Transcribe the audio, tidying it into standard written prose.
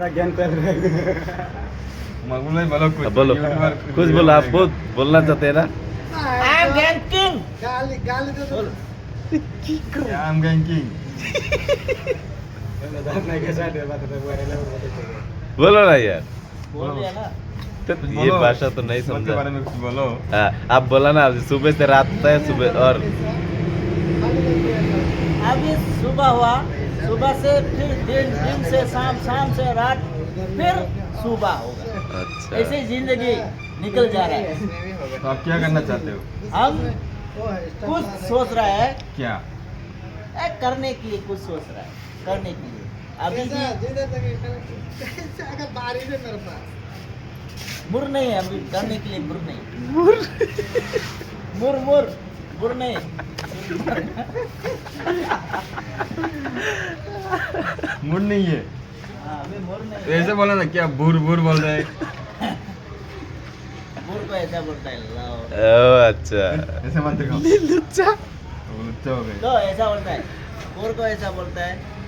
ज्ञान कर रहे मगुलाई बोलो कुछ बोलो कुछ बोलो आप बहुत बोलना चाहते हैं ना आई एम गैंकिंग गाली गाली दे दो आई एम गैंकिंग नहीं कैसा दे बात तो बोले बोलो ना यार बोल दिया ना तो ये भाषा तो नहीं उसके समझा बारे में कुछ बोलो हाँ, आप बोला ना सुबह से रात तक सुबह और अभी सुबह हुआ सुबह से फिर दिन दिन से शाम शाम से रात फिर सुबह होगा अच्छा ऐसे ही जिंदगी निकल जा रहा है तो आप क्या करना चाहते हो हम कुछ सोच रहा है क्या करने के लिए कुछ सोच रहा है करने के लिए अभी भी अगर बारिश है मेरे पास मुर नहीं है अभी करने के लिए मुर नहीं मुर मुर मुर नहीं मूड नहीं है हाँ, अभी मुर तो नहीं ऐसे बोला ना क्या बुर बुर बोल रहे हैं मुर को ऐसा बोलता है लाओ ओ अच्छा ऐसे मत दिखाओ लुच्चा वो लुच्चा हो गए तो ऐसा बोलता है मुर को ऐसा बोलता है